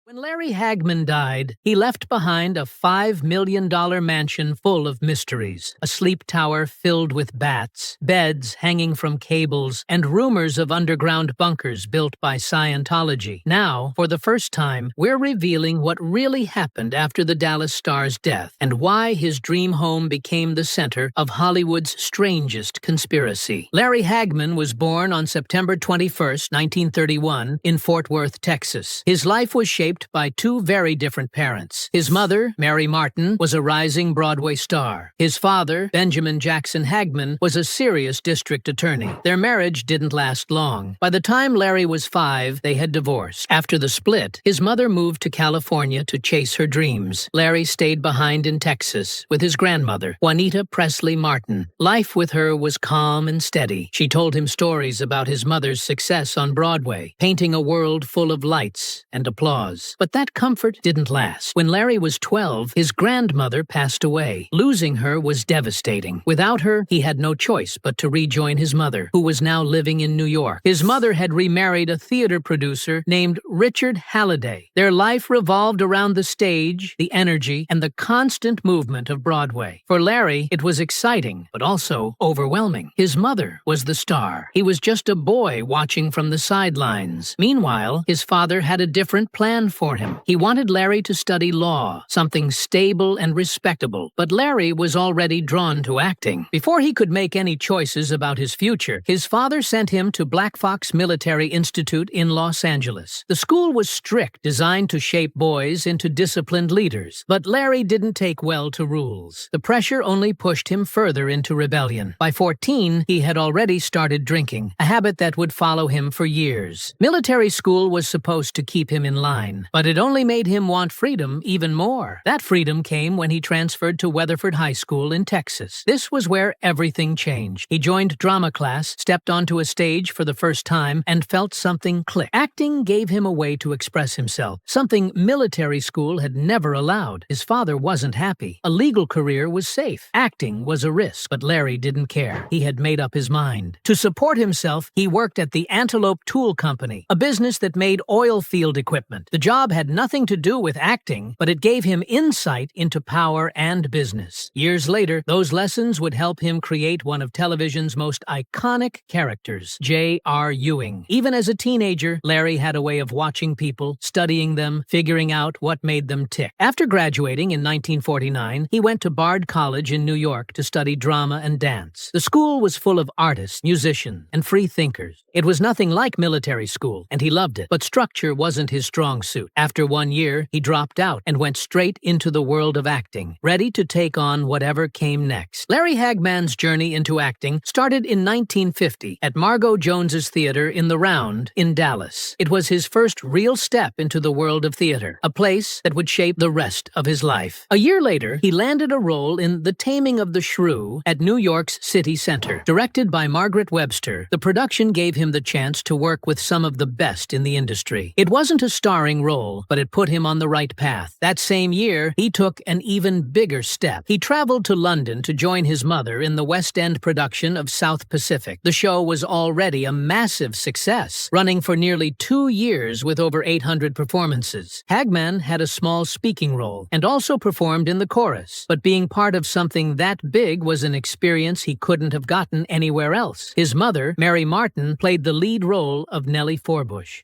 When Larry Hagman died, he left behind a $5 million mansion full of mysteries, a sleep tower filled with bats, beds hanging from cables, and rumors of underground bunkers built by Scientology. Now, for the first time, we're revealing what really happened after the Dallas star's death and why his dream home became the center of Hollywood's strangest conspiracy. Larry Hagman was born on September 21, 1931, in Fort Worth, Texas. His life was shaped by two very different parents. His mother, Mary Martin, was a rising Broadway star. His father, Benjamin Jackson Hagman, was a serious district attorney. Their marriage didn't last long. By the time Larry was 5, they had divorced. After the split, his mother moved to California to chase her dreams. Larry stayed behind in Texas with his grandmother, Juanita Presley Martin. Life with her was calm and steady. She told him stories about his mother's success on Broadway, painting a world full of lights and applause. But that comfort didn't last. When Larry was 12, his grandmother passed away. Losing her was devastating. Without her, he had no choice but to rejoin his mother, who was now living in New York. His mother had remarried a theater producer named Richard Halliday. Their life revolved around the stage, the energy, and the constant movement of Broadway. For Larry, it was exciting, but also overwhelming. His mother was the star. He was just a boy watching from the sidelines. Meanwhile, his father had a different plan for him. He wanted Larry to study law, something stable and respectable, but Larry was already drawn to acting. Before he could make any choices about his future, his father sent him to Black Fox Military Institute in Los Angeles. The school was strict, designed to shape boys into disciplined leaders, but Larry didn't take well to rules. The pressure only pushed him further into rebellion. By 14, he had already started drinking, a habit that would follow him for years. Military school was supposed to keep him in line, but it only made him want freedom even more. That freedom came when he transferred to Weatherford High School in Texas. This was where everything changed. He joined drama class, stepped onto a stage for the first time, and felt something click. Acting gave him a way to express himself, something military school had never allowed. His father wasn't happy. A legal career was safe. Acting was a risk, but Larry didn't care. He had made up his mind. To support himself, he worked at the Antelope Tool Company, a business that made oil field equipment. The job had nothing to do with acting, but it gave him insight into power and business. Years later, those lessons would help him create one of television's most iconic characters, J.R. Ewing. Even as a teenager, Larry had a way of watching people, studying them, figuring out what made them tick. After graduating in 1949, he went to Bard College in New York to study drama and dance. The school was full of artists, musicians, and free thinkers. It was nothing like military school, and he loved it, but structure wasn't his strong suit. After 1 year, he dropped out and went straight into the world of acting, ready to take on whatever came next. Larry Hagman's journey into acting started in 1950 at Margot Jones's Theater in the Round in Dallas. It was his first real step into the world of theater, a place that would shape the rest of his life. A year later, he landed a role in The Taming of the Shrew at New York's City Center. Directed by Margaret Webster, the production gave him the chance to work with some of the best in the industry. It wasn't a starring role, but it put him on the right path. That same year, he took an even bigger step. He traveled to London to join his mother in the West End production of South Pacific. The show was already a massive success, running for nearly 2 years with over 800 performances. Hagman had a small speaking role and also performed in the chorus, but being part of something that big was an experience he couldn't have gotten anywhere else. His mother, Mary Martin, played the lead role of Nellie Forbush.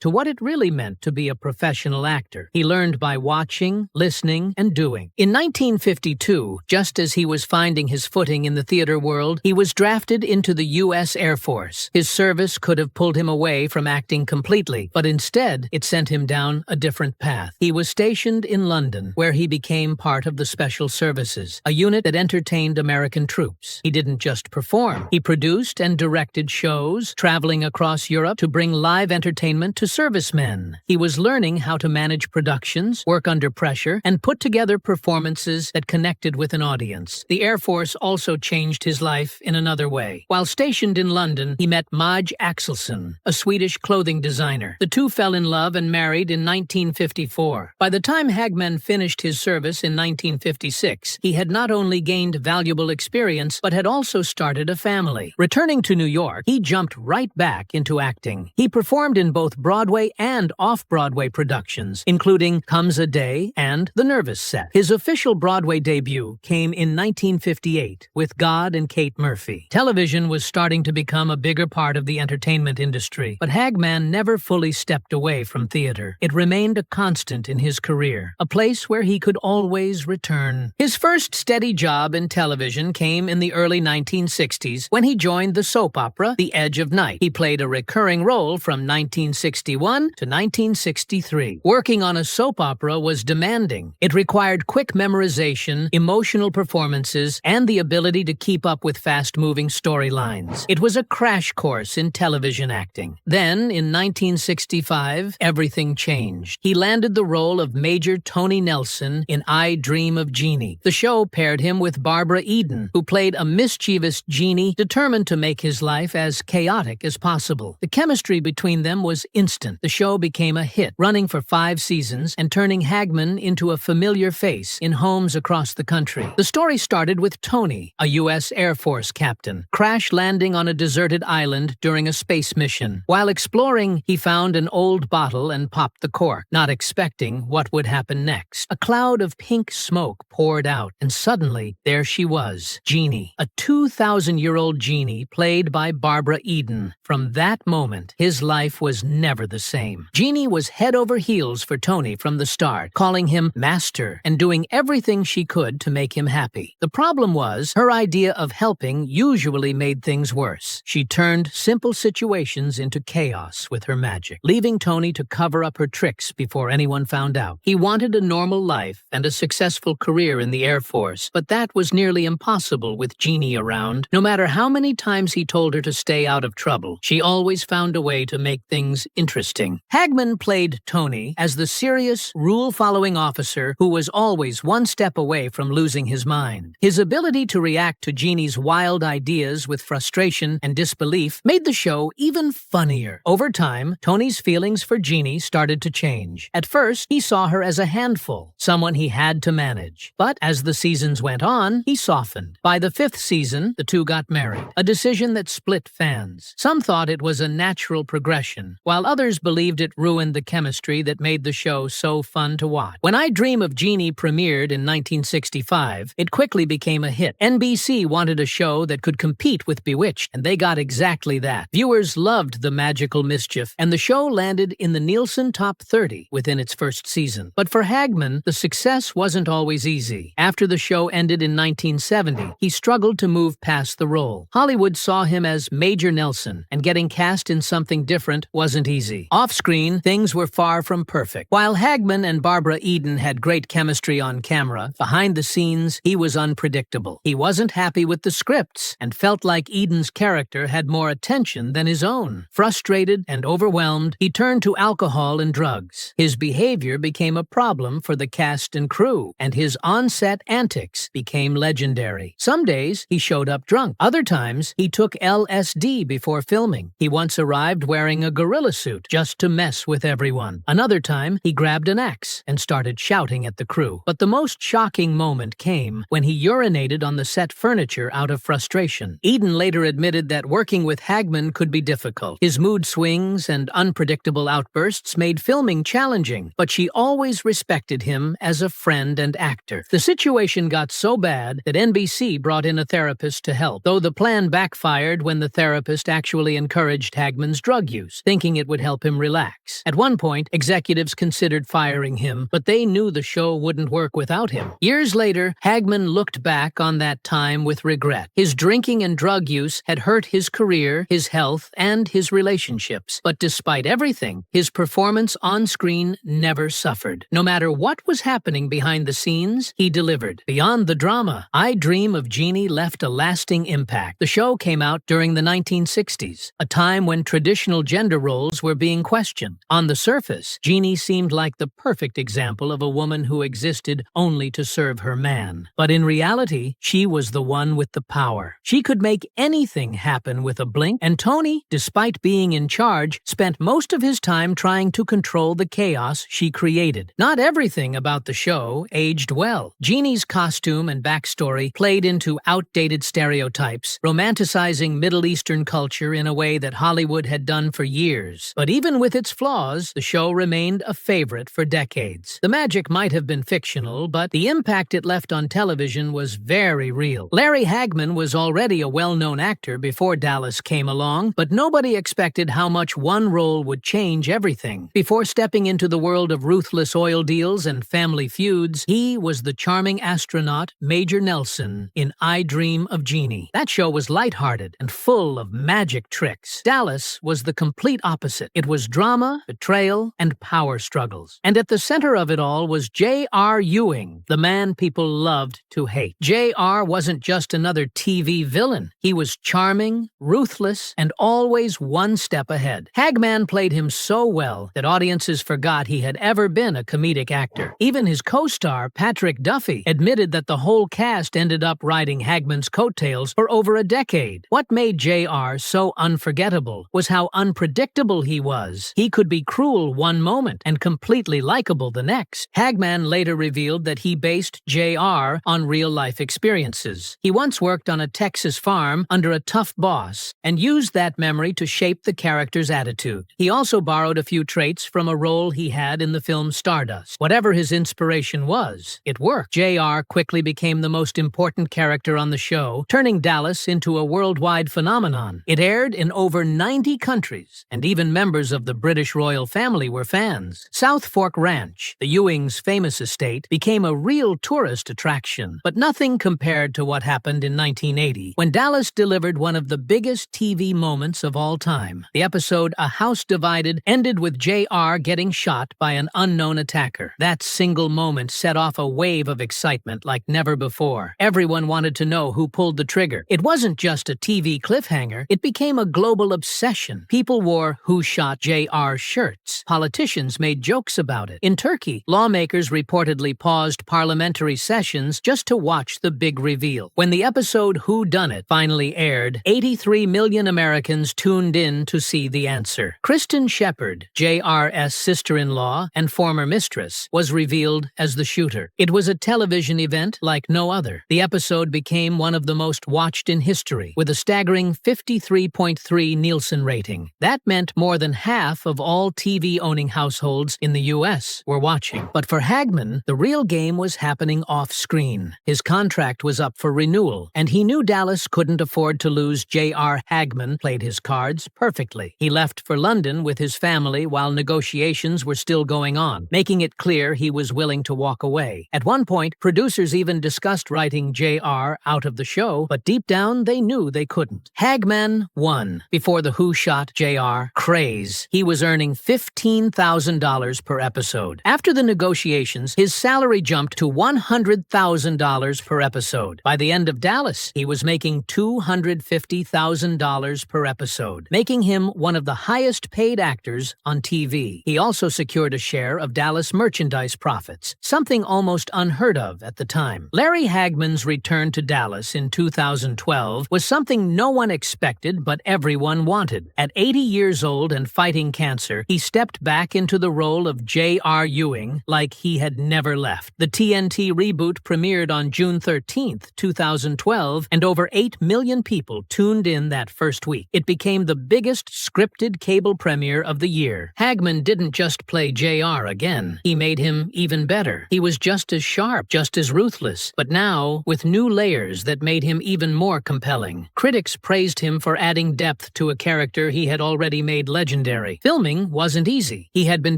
To what it really meant to be a professional actor, he learned by watching, listening, and doing. In 1952, just as he was finding his footing in the theater world, he was drafted into the U.S. Air Force. His service could have pulled him away from acting completely, but instead, it sent him down a different path. He was stationed in London, where he became part of the Special Services, a unit that entertained American troops. He didn't just perform. He produced and directed shows, traveling across Europe to bring live entertainment to servicemen. He was learning how to manage productions, work under pressure, and put together performances that connected with an audience. The Air Force also changed his life in another way. While stationed in London, he met Maj Axelsson, a Swedish clothing designer. The two fell in love and married in 1954. By the time Hagman finished his service in 1956, he had not only gained valuable experience, but had also started a family. Returning to New York, he jumped right back into acting. He performed in both Broadway Broadway and off-Broadway productions, including Comes a Day and The Nervous Set. His official Broadway debut came in 1958 with God and Kate Murphy. Television was starting to become a bigger part of the entertainment industry, but Hagman never fully stepped away from theater. It remained a constant in his career, a place where he could always return. His first steady job in television came in the early 1960s when he joined the soap opera The Edge of Night. He played a recurring role from 1961 to 1963. Working on a soap opera was demanding. It required quick memorization, emotional performances, and the ability to keep up with fast-moving storylines. It was a crash course in television acting. Then, in 1965, everything changed. He landed the role of Major Tony Nelson in I Dream of Jeannie. The show paired him with Barbara Eden, who played a mischievous Jeannie determined to make his life as chaotic as possible. The chemistry between them was instant. The show became a hit, running for 5 seasons and turning Hagman into a familiar face in homes across the country. The story started with Tony, a U.S. Air Force captain, crash landing on a deserted island during a space mission. While exploring, he found an old bottle and popped the cork, not expecting what would happen next. A cloud of pink smoke poured out, and suddenly, there she was, Jeannie, a 2,000-year-old Jeannie played by Barbara Eden. From that moment, his life was never the same. Jeannie was head over heels for Tony from the start, calling him master and doing everything she could to make him happy. The problem was, her idea of helping usually made things worse. She turned simple situations into chaos with her magic, leaving Tony to cover up her tricks before anyone found out. He wanted a normal life and a successful career in the Air Force, but that was nearly impossible with Jeannie around. No matter how many times he told her to stay out of trouble, she always found a way to make things interesting. Hagman played Tony as the serious, rule-following officer who was always one step away from losing his mind. His ability to react to Jeannie's wild ideas with frustration and disbelief made the show even funnier. Over time, Tony's feelings for Jeannie started to change. At first, he saw her as a handful, someone he had to manage. But as the seasons went on, he softened. By the 5th season, the two got married, a decision that split fans. Some thought it was a natural progression, while others believed it ruined the chemistry that made the show so fun to watch. When I Dream of Jeannie premiered in 1965, it quickly became a hit. NBC wanted a show that could compete with Bewitched, and they got exactly that. Viewers loved the magical mischief, and the show landed in the Nielsen Top 30 within its first season. But for Hagman, the success wasn't always easy. After the show ended in 1970, he struggled to move past the role. Hollywood saw him as Major Nelson, and getting cast in something different wasn't easy. Off-screen, things were far from perfect. While Hagman and Barbara Eden had great chemistry on camera, behind the scenes, he was unpredictable. He wasn't happy with the scripts, and felt like Eden's character had more attention than his own. Frustrated and overwhelmed, he turned to alcohol and drugs. His behavior became a problem for the cast and crew, and his on-set antics became legendary. Some days, he showed up drunk. Other times, he took LSD before filming. He once arrived wearing a gorilla suit just to mess with everyone. Another time, he grabbed an axe and started shouting at the crew. But the most shocking moment came when he urinated on the set furniture out of frustration. Eden later admitted that working with Hagman could be difficult. His mood swings and unpredictable outbursts made filming challenging, but she always respected him as a friend and actor. The situation got so bad that NBC brought in a therapist to help, though the plan backfired when the therapist actually encouraged Hagman's drug use, thinking it would help him relax. At one point, executives considered firing him, but they knew the show wouldn't work without him. Years later, Hagman looked back on that time with regret. His drinking and drug use had hurt his career, his health, and his relationships. But despite everything, his performance on screen never suffered. No matter what was happening behind the scenes, he delivered. Beyond the drama, I Dream of Jeannie left a lasting impact. The show came out during the 1960s, a time when traditional gender roles were being questioned. On the surface, Jeannie seemed like the perfect example of a woman who existed only to serve her man. But in reality, she was the one with the power. She could make anything happen with a blink, and Tony, despite being in charge, spent most of his time trying to control the chaos she created. Not everything about the show aged well. Jeannie's costume and backstory played into outdated stereotypes, romanticizing Middle Eastern culture in a way that Hollywood had done for years. But even with its flaws, the show remained a favorite for decades. The magic might have been fictional, but the impact it left on television was very real. Larry Hagman was already a well-known actor before Dallas came along, but nobody expected how much one role would change everything. Before stepping into the world of ruthless oil deals and family feuds, he was the charming astronaut Major Nelson in I Dream of Jeannie. That show was lighthearted and full of magic tricks. Dallas was the complete opposite. It was drama, betrayal, and power struggles. And at the center of it all was J.R. Ewing, the man people loved to hate. J.R. wasn't just another TV villain. He was charming, ruthless, and always one step ahead. Hagman played him so well that audiences forgot he had ever been a comedic actor. Even his co-star, Patrick Duffy, admitted that the whole cast ended up riding Hagman's coattails for over a decade. What made J.R. so unforgettable was how unpredictable he was. He could be cruel one moment and completely likable the next. Hagman later revealed that he based J.R. on real-life experiences. He once worked on a Texas farm under a tough boss and used that memory to shape the character's attitude. He also borrowed a few traits from a role he had in the film Stardust. Whatever his inspiration was, it worked. J.R. quickly became the most important character on the show, turning Dallas into a worldwide phenomenon. It aired in over 90 countries, and even members of the British royal family were fans. South Fork Ranch, the Ewings' famous estate, became a real tourist attraction, but nothing compared to what happened in 1980, when Dallas delivered one of the biggest TV moments of all time. The episode A House Divided ended with J.R. getting shot by an unknown attacker. That single moment set off a wave of excitement like never before. Everyone wanted to know who pulled the trigger. It wasn't just a TV cliffhanger, it became a global obsession. People wore Who Shot J.R. shirts. Politicians made jokes about it. In Turkey, lawmakers reportedly paused parliamentary sessions just to watch the big reveal. When the episode Who Done It finally aired, 83 million Americans tuned in to see the answer. Kristen Shepard, J.R.'s sister-in-law and former mistress, was revealed as the shooter. It was a television event like no other. The episode became one of the most watched in history, with a staggering 53.3 Nielsen rating. That meant more than half of all TV-owning households in the U.S. were watching. But for Hagman, the real game was happening off-screen. His contract was up for renewal, and he knew Dallas couldn't afford to lose. J.R. Hagman played his cards perfectly. He left for London with his family while negotiations were still going on, making it clear he was willing to walk away. At one point, producers even discussed writing J.R. out of the show, but deep down they knew they couldn't. Hagman won before the Who Shot J.R. craze. He was earning $15,000 per episode. After the negotiations, his salary jumped to $100,000 per episode. By the end of Dallas, he was making $250,000 per episode, making him one of the highest-paid actors on TV. He also secured a share of Dallas merchandise profits, something almost unheard of at the time. Larry Hagman's return to Dallas in 2012 was something no one expected but everyone wanted. At 80 years old and fighting cancer, he stepped back into the role of J.R. Ewing like he had never left. The TNT reboot premiered on June 13, 2012, and over 8 million people tuned in that first week. It became the biggest scripted cable premiere of the year. Hagman didn't just play J.R. again. He made him even better. He was just as sharp, just as ruthless, but now with new layers that made him even more compelling. Critics praised him for adding depth to a character he had already made legendary. Filming wasn't easy. He had been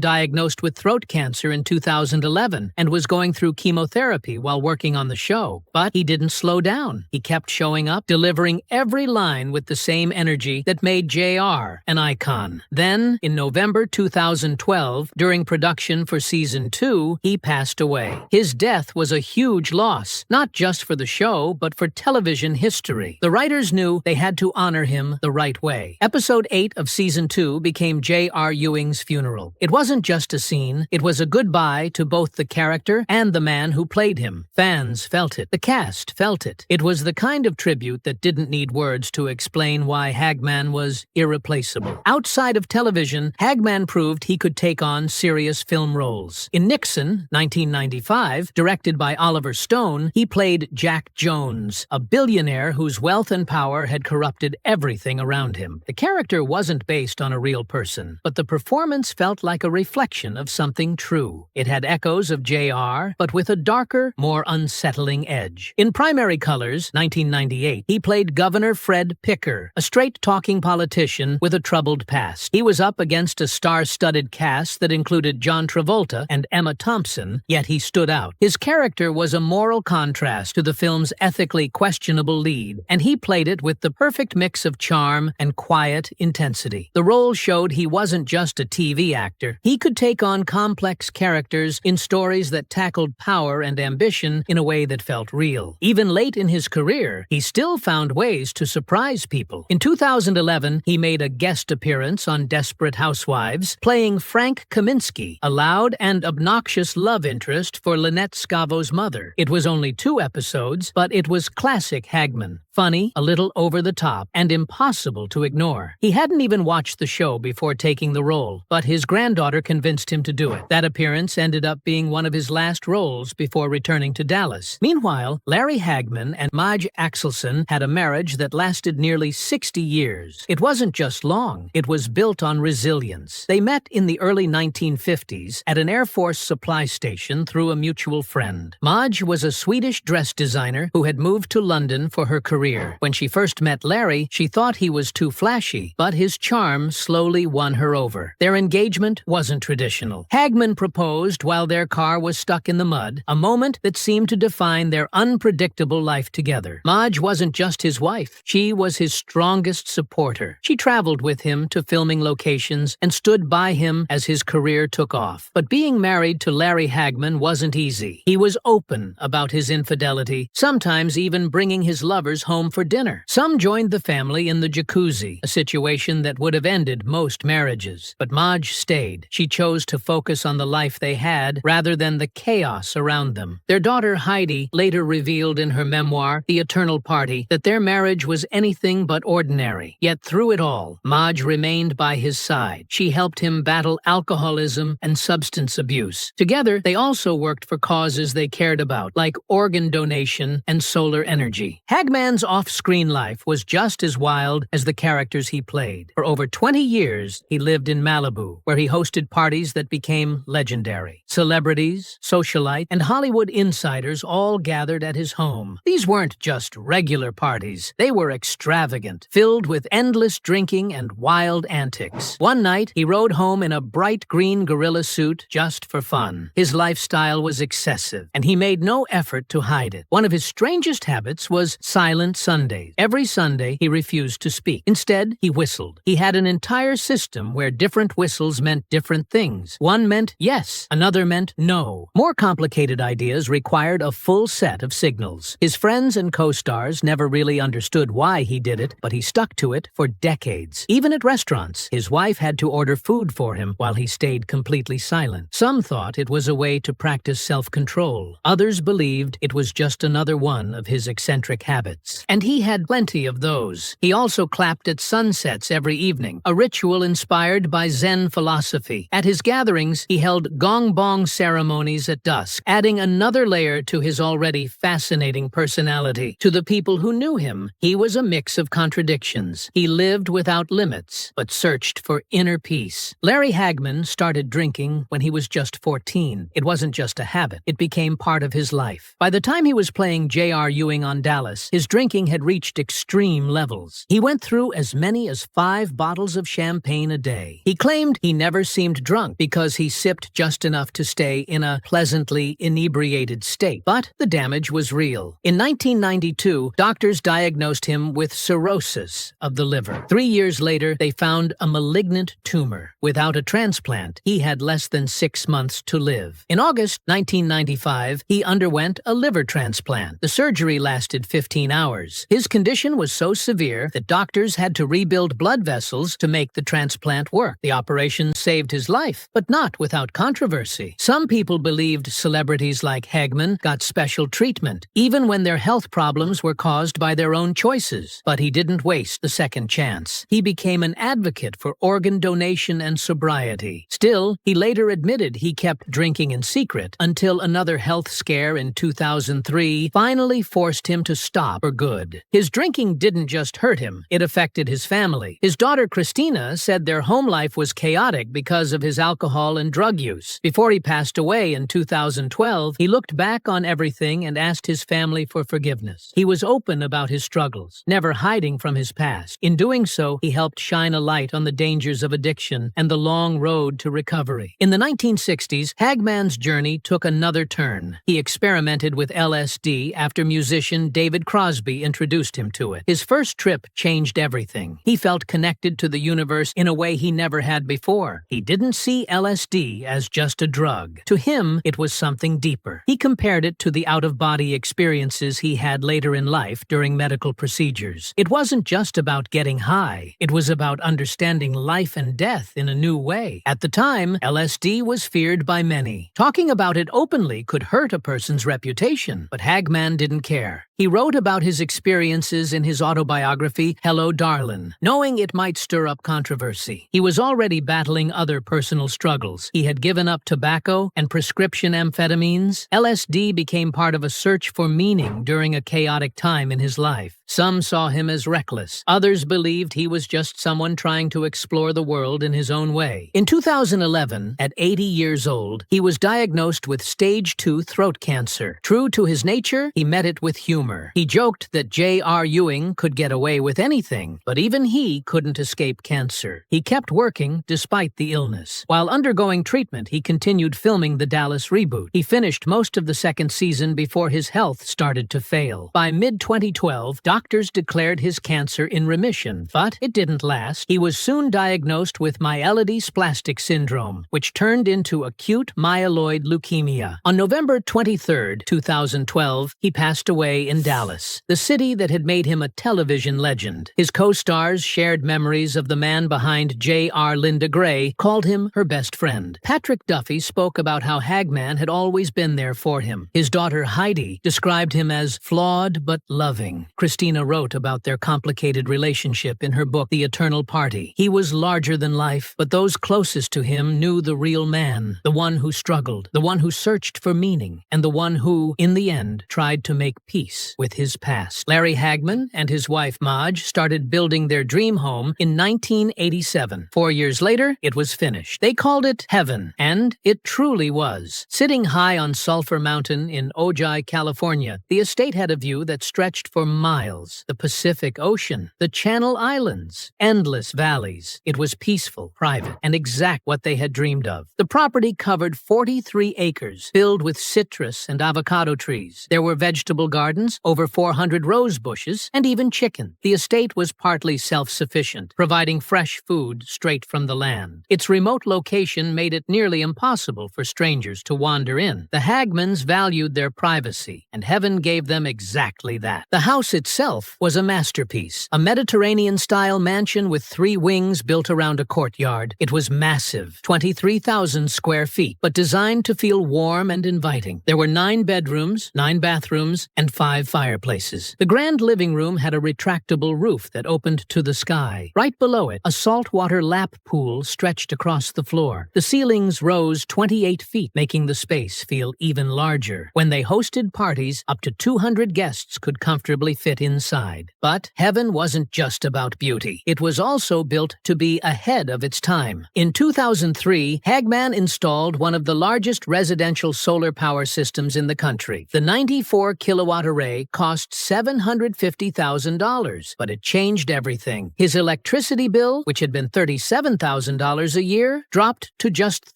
diagnosed with throat cancer in 2011 and was going through chemotherapy while working on the show. But he didn't slow down. He kept showing up, delivering every line with the same energy that made J.R. an icon. Then, in November 2012, during production for Season 2, he passed away. His death was a huge loss, not just for the show, but for television history. The writers knew they had to honor him the right way. Episode 8 of Season 2 became J.R. Ewing's funeral. It wasn't just a scene, it was a goodbye to both the character and the man who played him. Fans felt it. The cast felt it. It was the kind of tribute that didn't need words to explain why Hagman was irreplaceable. Outside of television, Hagman proved he could take on serious film roles. In Nixon, 1995, directed by Oliver Stone, he played Jack Jones, a billionaire whose wealth and power had corrupted everything around him. The character wasn't based on a real real person, but the performance felt like a reflection of something true. It had echoes of J.R., but with a darker, more unsettling edge. In Primary Colors, 1998, he played Governor Fred Picker, a straight-talking politician with a troubled past. He was up against a star-studded cast that included John Travolta and Emma Thompson, yet he stood out. His character was a moral contrast to the film's ethically questionable lead, and he played it with the perfect mix of charm and quiet intensity. The role showed he wasn't just a TV actor. He could take on complex characters in stories that tackled power and ambition in a way that felt real. Even late in his career, he still found ways to surprise people. In 2011, he made a guest appearance on Desperate Housewives, playing Frank Kaminsky, a loud and obnoxious love interest for Lynette Scavo's mother. It was only 2 episodes, but it was classic Hagman. Funny, a little over the top, and impossible to ignore. He hadn't even watched the show before taking the role, but his granddaughter convinced him to do it. That appearance ended up being one of his last roles before returning to Dallas. Meanwhile, Larry Hagman and Maj Axelson had a marriage that lasted nearly 60 years. It wasn't just long, it was built on resilience. They met in the early 1950s at an Air Force supply station through a mutual friend. Maj was a Swedish dress designer who had moved to London for her career. When she first met Larry, she thought he was too flashy, but his charm slowly won her over. Their engagement wasn't traditional. Hagman proposed while their car was stuck in the mud, a moment that seemed to define their unpredictable life together. Maj wasn't just his wife, she was his strongest supporter. She traveled with him to filming locations and stood by him as his career took off. But being married to Larry Hagman wasn't easy. He was open about his infidelity, sometimes even bringing his lovers home for dinner. Some joined the family in the jacuzzi, a situation that would have ended most marriages. But Maj stayed. She chose to focus on the life they had rather than the chaos around them. Their daughter Heidi later revealed in her memoir, The Eternal Party, that their marriage was anything but ordinary. Yet through it all, Maj remained by his side. She helped him battle alcoholism and substance abuse. Together, they also worked for causes they cared about, like organ donation and solar energy. Hagman's off-screen life was just as wild as the characters he played. For over 20 years, he lived in Malibu, where he hosted parties that became legendary. Celebrities, socialites, and Hollywood insiders all gathered at his home. These weren't just regular parties. They were extravagant, filled with endless drinking and wild antics. One night, he rode home in a bright green gorilla suit just for fun. His lifestyle was excessive, and he made no effort to hide it. One of his strangest habits was silent Sundays. Every Sunday, he refused to speak. Instead, he whistled. He had an entire system where different whistles meant different things. One meant yes, another meant no. More complicated ideas required a full set of signals. His friends and co-stars never really understood why he did it, but he stuck to it for decades. Even at restaurants, his wife had to order food for him while he stayed completely silent. Some thought it was a way to practice self-control. Others believed it was just another one of his eccentric habits. And he had plenty of those. He also clapped at sunsets every evening, a ritual inspired by Zen philosophy. At his gatherings, he held gong-bong ceremonies at dusk, adding another layer to his already fascinating personality. To the people who knew him, he was a mix of contradictions. He lived without limits, but searched for inner peace. Larry Hagman started drinking when he was just 14. It wasn't just a habit. It became part of his life. By the time he was playing J.R. Ewing on Dallas, his drinking had reached extreme levels. He went through as many as 5 bottles of champagne a day. He claimed he never seemed drunk because he sipped just enough to stay in a pleasantly inebriated state. But the damage was real. In 1992, doctors diagnosed him with cirrhosis of the liver. 3 years later, they found a malignant tumor. Without a transplant, he had less than 6 months to live. In August 1995, he underwent a liver transplant. The surgery lasted 15 hours. His condition was so severe that doctors had to rebuild blood vessels to make the transplant work. The operation saved his life, but not without controversy. Some people believed celebrities like Hagman got special treatment, even when their health problems were caused by their own choices. But he didn't waste the second chance. He became an advocate for organ donation and sobriety. Still, he later admitted he kept drinking in secret until another health scare in 2003 finally forced him to stop for good. good. His drinking didn't just hurt him, it affected his family. His daughter Christina said their home life was chaotic because of his alcohol and drug use. Before he passed away in 2012, he looked back on everything and asked his family for forgiveness. He was open about his struggles, never hiding from his past. In doing so, he helped shine a light on the dangers of addiction and the long road to recovery. In the 1960s, Hagman's journey took another turn. He experimented with LSD after musician David Crosby introduced him to it. His first trip changed everything. He felt connected to the universe in a way he never had before. He didn't see LSD as just a drug. To him, it was something deeper. He compared it to the out-of-body experiences he had later in life during medical procedures. It wasn't just about getting high. It was about understanding life and death in a new way. At the time, LSD was feared by many. Talking about it openly could hurt a person's reputation, but Hagman didn't care. He wrote about his experiences in his autobiography, Hello, Darlin', knowing it might stir up controversy. He was already battling other personal struggles. He had given up tobacco and prescription amphetamines. LSD became part of a search for meaning during a chaotic time in his life. Some saw him as reckless. Others believed he was just someone trying to explore the world in his own way. In 2011, at 80 years old, he was diagnosed with stage 2 throat cancer. True to his nature, he met it with humor. He joked that J.R. Ewing could get away with anything, but even he couldn't escape cancer. He kept working despite the illness. While undergoing treatment, he continued filming the Dallas reboot. He finished most of the second season before his health started to fail. By mid-2012, doctors declared his cancer in remission, but it didn't last. He was soon diagnosed with myelodysplastic syndrome, which turned into acute myeloid leukemia. On November 23, 2012, he passed away in Dallas, the city that had made him a television legend. His co-stars shared memories of the man behind J.R. Linda Gray, called him her best friend. Patrick Duffy spoke about how Hagman had always been there for him. His daughter Heidi described him as flawed but loving. Christina wrote about their complicated relationship in her book, The Eternal Party. He was larger than life, but those closest to him knew the real man, the one who struggled, the one who searched for meaning, and the one who, in the end, tried to make peace with his past. Larry Hagman and his wife Madge started building their dream home in 1987. 4 years later, it was finished. They called it Heaven, and it truly was. Sitting high on Sulphur Mountain in Ojai, California, the estate had a view that stretched for miles. The Pacific Ocean, the Channel Islands, endless valleys. It was peaceful, private, and exact what they had dreamed of. The property covered 43 acres, filled with citrus and avocado trees. There were vegetable gardens, over 400 rose bushes, and even chicken. The estate was partly self-sufficient, providing fresh food straight from the land. Its remote location made it nearly impossible for strangers to wander in. The Hagmans valued their privacy, and Heaven gave them exactly that. The house itself was a masterpiece, a Mediterranean-style mansion with 3 wings built around a courtyard. It was massive, 23,000 square feet, but designed to feel warm and inviting. There were 9 bedrooms, 9 bathrooms, and 5 fireplaces. The grand living room had a retractable roof that opened to the sky. Right below it, a saltwater lap pool stretched across the floor. The ceilings rose 28 feet, making the space feel even larger. When they hosted parties, up to 200 guests could comfortably fit inside. But Heaven wasn't just about beauty. It was also built to be ahead of its time. In 2003, Hagman installed one of the largest residential solar power systems in the country. The 94-kilowatt array cost $750,000, but it changed everything. His electricity bill, which had been $37,000 a year, dropped to just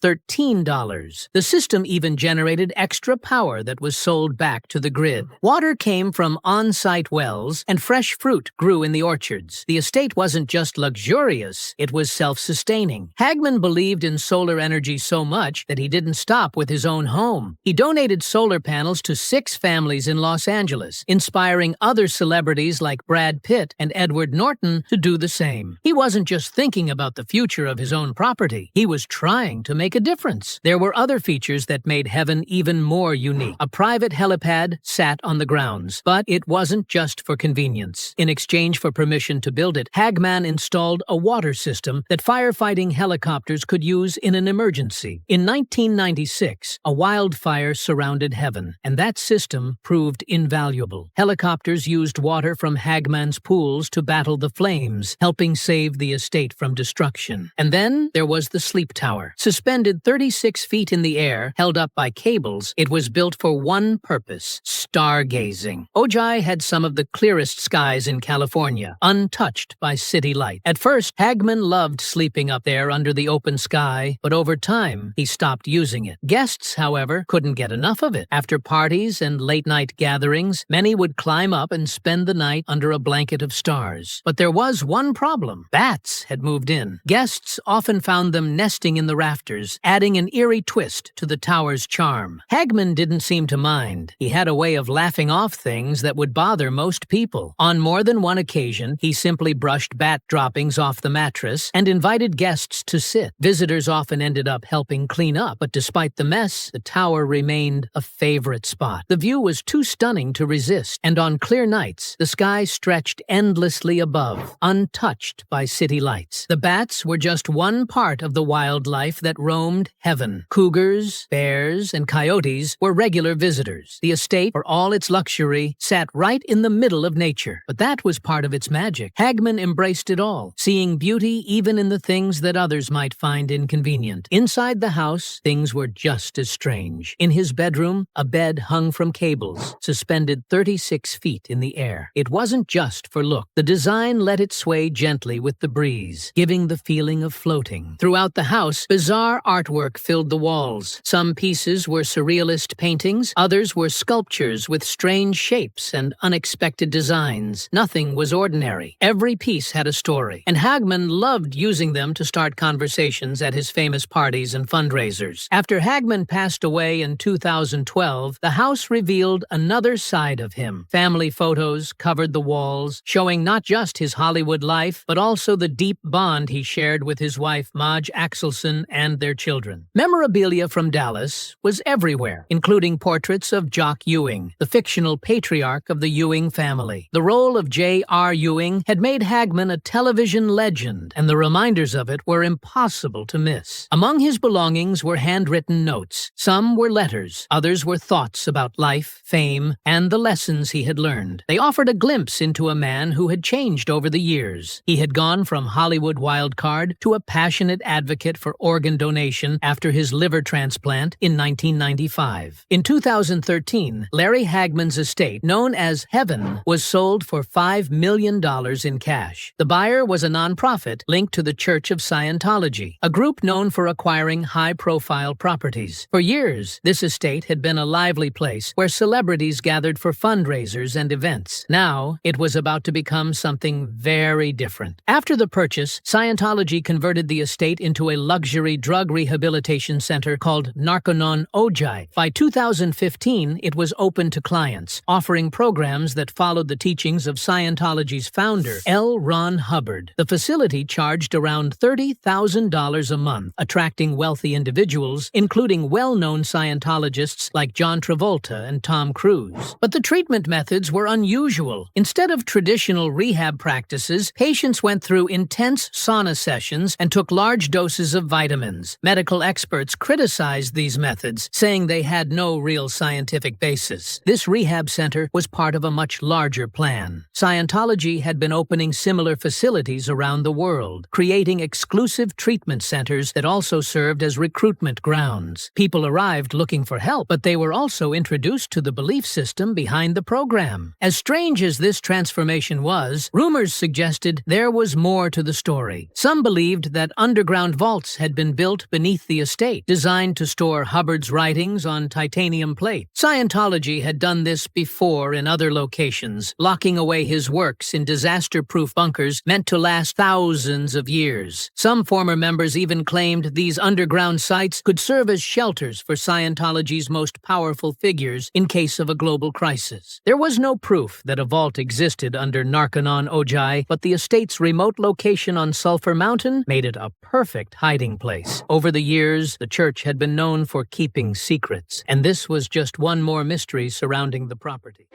$13. The system even generated extra power that was sold back to the grid. Water came from on-site wells, and fresh fruit grew in the orchards. The estate wasn't just luxurious, it was self-sustaining. Hagman believed in solar energy so much that he didn't stop with his own home. He donated solar panels to 6 families in Los Angeles, inspiring other celebrities like Brad Pitt and Edward Norton to do the same. He wasn't just thinking about the future of his own property, he was trying to make a difference. There were other features that made Heaven even more unique. A private helipad sat on the grounds, but it wasn't just for convenience. In exchange for permission to build it, Hagman installed a water system that firefighting helicopters could use in an emergency. In 1996, a wildfire surrounded Heaven, and that system proved invaluable. Helicopters used water from Hagman's pools to battle the flames, helping save the estate from destruction. And then there was the sleep tower. Suspended 36 feet in the air, held up by cables, it was built for one purpose: stargazing. Ojai had some of the clearest skies in California, untouched by city light. At first, Hagman loved sleeping up there under the open sky, but over time, he stopped using it. Guests, however, couldn't get enough of it. After parties and late-night gatherings, many would climb up and spend the night under a blanket of stars. But there was one problem. Bats had moved in. Guests often found them nesting in the rafters, adding an eerie twist to the tower's charm. Hagman didn't seem to mind. He had a way of laughing off things that would bother most people. On more than one occasion, he simply brushed bat droppings off the mattress and invited guests to sit. Visitors often ended up helping clean up, but despite the mess, the tower remained a favorite spot. The view was too stunning to resist, and on clear nights, the sky stretched endlessly above, untouched by city lights. The bats were just one part of the wildlife that roamed Heaven. Cougars, bears, and coyotes were regular visitors. The estate, for all its luxury, sat right in the middle of nature. But that was part of its magic. Hagman embraced it all, seeing beauty even in the things that others might find inconvenient. Inside the house, things were just as strange. In his bedroom, a bed hung from cables, suspended 36 feet in the air. It wasn't just for look. The design let it sway gently with the breeze, giving the feeling of floating. Throughout the house, bizarre artwork filled the walls. Some pieces were surrealist paintings, others were sculptures with strange shapes and unexpected designs. Nothing was ordinary. Every piece had a story, and Hagman loved using them to start conversations at his famous parties and fundraisers. After Hagman passed away in 2012, the house revealed another side of him. Family photos covered the walls, showing not just his Hollywood life, but also the deep bond he shared with his wife Madge Axelson and their children. Memorabilia from Dallas was everywhere, including portraits of Jock Ewing, the fictional patriarch of the Ewing family. The role of J.R. Ewing had made Hagman a television legend, and the reminders of it were impossible to miss. Among his belongings were handwritten notes. Some were letters, others were thoughts about life, fame, and the lessons he had learned. They offered a glimpse into a man who had changed over the years. He had gone from Hollywood wildcard to a passionate advocate for organ donation after his liver transplant in 1995. In 2013, Larry Hagman's estate, known as Heaven, was sold for $5 million in cash. The buyer was a nonprofit linked to the Church of Scientology, a group known for acquiring high-profile properties. For years, this estate had been a lively place where celebrities gathered for fundraisers and events. Now, it was about to become something very different. After the purchase, Scientology converted the estate into a luxury drug rehabilitation center called Narconon Ojai. By 2015, it was open to clients, offering programs that followed the teachings of Scientology's founder, L. Ron Hubbard. The facility charged around $30,000 a month, attracting wealthy individuals, including well-known Scientologists like John Travolta and Tom Cruise. But the treatment methods were unusual. Instead of traditional rehab practices, patients went through intense sauna sessions and took large doses of vitamins. Medical experts criticized these methods, saying they had no real scientific basis. This rehab center was part of a much larger plan. Scientology had been opening similar facilities around the world, creating exclusive treatment centers that also served as recruitment grounds. People arrived looking for help, but they were also introduced to the belief system behind the program. As strange as this transformation was, rumors suggested there was more to the story. Some believed that underground vaults had been built beneath the estate, designed to store Hubbard's writings on titanium plate. Scientology had done this before in other locations, locking away his works in disaster-proof bunkers meant to last thousands of years. Some former members even claimed these underground sites could serve as shelters for Scientology's most powerful figures in case of a global crisis. There was no proof that a vault existed under Narconon Ojai, but the estate's remote location on Sulphur Mountain made it a perfect hiding place. Over the years, the church had been known for keeping secrets, and this was just one more mystery surrounding the property.